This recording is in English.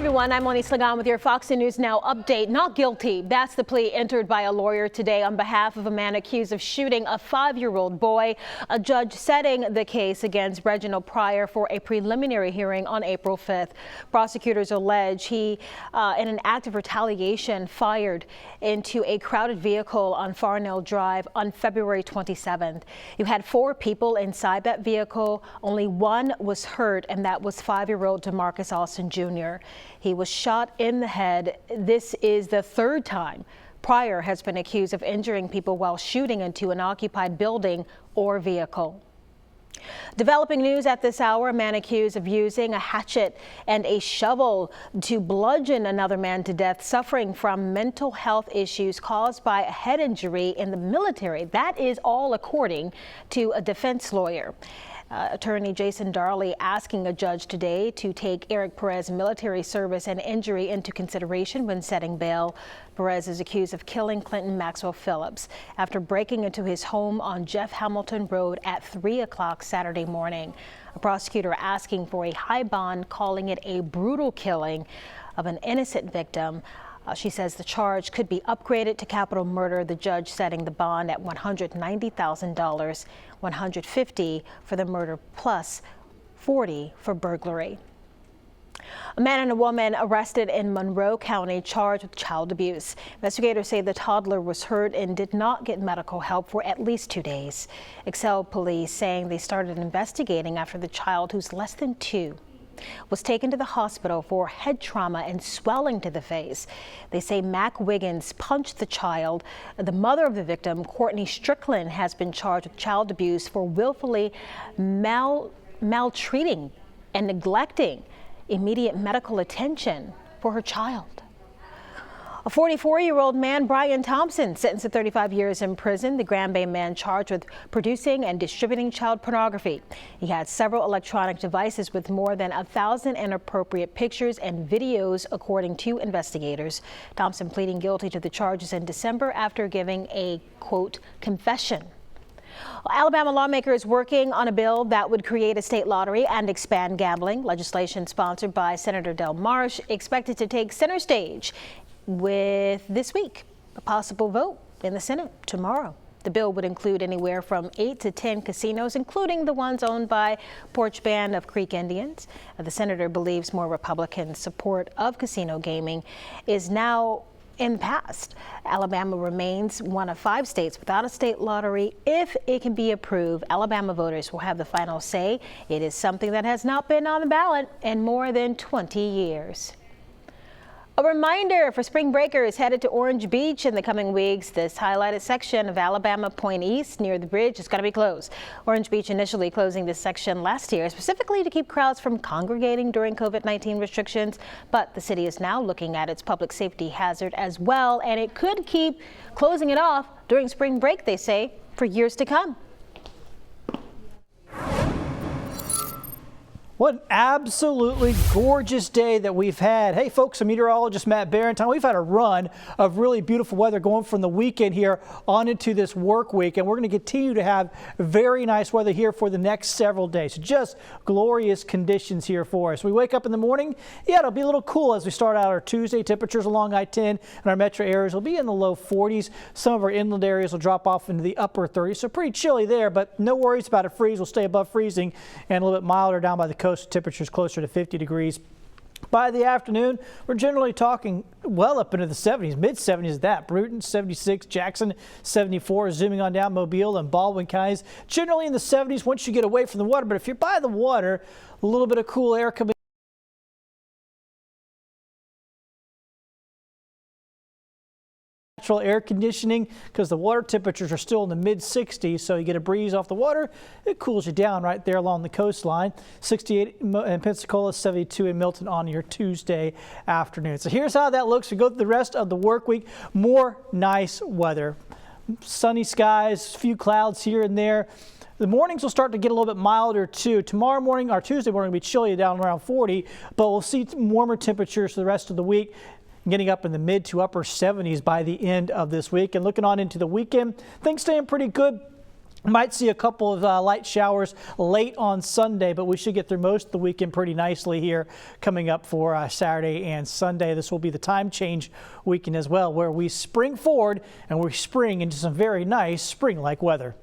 everyone, I'm Moni Slagan with your Fox News Now update. Not guilty. That's the plea entered by a lawyer today on behalf of a man accused of shooting a 5-year-old boy. A judge setting the case against Reginald Pryor for a preliminary hearing on April 5th. Prosecutors allege he, in an act of retaliation, fired into a crowded vehicle on Farnell Drive on February 27th. You had 4 people inside that vehicle. Only one was hurt, and that was 5-year-old DeMarcus Austin Jr. He was shot in the head. This is the 3rd time Pryor has been accused of injuring people while shooting into an occupied building or vehicle. Developing news at this hour, a man accused of using a hatchet and a shovel to bludgeon another man to death, suffering from mental health issues caused by a head injury in the military. That is all according to a defense lawyer. Attorney Jason Darley asking a judge today to take Eric Perez's military service and injury into consideration when setting bail. Perez is accused of killing Clinton Maxwell Phillips after breaking into his home on Jeff Hamilton Road at 3 o'clock Saturday morning. A prosecutor asking for a high bond, calling it a brutal killing of an innocent victim. She says the charge could be upgraded to capital murder, the judge setting the bond at $190,000, $150,000 for the murder plus $40,000 for burglary. A man and a woman arrested in Monroe County charged with child abuse. Investigators say the toddler was hurt and did not get medical help for at least 2 days. Excel police saying they started investigating after the child, who's less than 2, was taken to the hospital for head trauma and swelling to the face. They say Mac Wiggins punched the child. The mother of the victim, Courtney Strickland, has been charged with child abuse for willfully maltreating and neglecting immediate medical attention for her child. A 44-year-old man, Brian Thompson, sentenced to 35 years in prison. The Grand Bay man charged with producing and distributing child pornography. He had several electronic devices with more than 1,000 inappropriate pictures and videos, according to investigators. Thompson pleading guilty to the charges in December after giving a, quote, confession. Alabama lawmakers working on a bill that would create a state lottery and expand gambling. Legislation sponsored by Senator Del Marsh expected to take center stage with this week a possible vote in the Senate tomorrow. The bill would include anywhere from 8 to 10 casinos, including the ones owned by Porch Band of Creek Indians. The senator believes more Republican support of casino gaming is now in the past. Alabama remains one of 5 states without a state lottery. If it can be approved, Alabama voters will have the final say. It is something that has not been on the ballot in more than 20 years. A reminder for spring breakers headed to Orange Beach in the coming weeks. This highlighted section of Alabama Point East near the bridge is going to be closed. Orange Beach initially closing this section last year, specifically to keep crowds from congregating during COVID-19 restrictions. But the city is now looking at its public safety hazard as well, and it could keep closing it off during spring break, they say, for years to come. What an absolutely gorgeous day that we've had. Hey folks, I'm meteorologist Matt Barrentine. We've had a run of really beautiful weather going from the weekend here on into this work week, and we're going to continue to have very nice weather here for the next several days. Just glorious conditions here for us. We wake up in the morning, yeah, it'll be a little cool as we start out our Tuesday. Temperatures along I-10 and our metro areas will be in the low 40s. Some of our inland areas will drop off into the upper 30s, so pretty chilly there, but no worries about a freeze. We'll stay above freezing and a little bit milder down by the coast. Temperatures closer to 50 degrees. By the afternoon, we're generally talking well up into the 70s, mid-70s at that. Bruton 76, Jackson 74, zooming on down Mobile and Baldwin counties. Generally in the 70s once you get away from the water, but if you're by the water, a little bit of cool air coming. Natural air conditioning, because the water temperatures are still in the mid-60s, so you get a breeze off the water, it cools you down right there along the coastline. 68 in Pensacola, 72 in Milton on your Tuesday afternoon. So here's how that looks. We go through the rest of the work week. More nice weather. Sunny skies, a few clouds here and there. The mornings will start to get a little bit milder too. Tomorrow morning, or Tuesday morning, will be chilly down around 40, but we'll see warmer temperatures for the rest of the week, getting up in the mid to upper 70s by the end of this week. And looking on into the weekend, things staying pretty good. Might see a couple of light showers late on Sunday, but we should get through most of the weekend pretty nicely here coming up for Saturday and Sunday. This will be the time change weekend as well, where we spring forward and we spring into some very nice spring-like weather.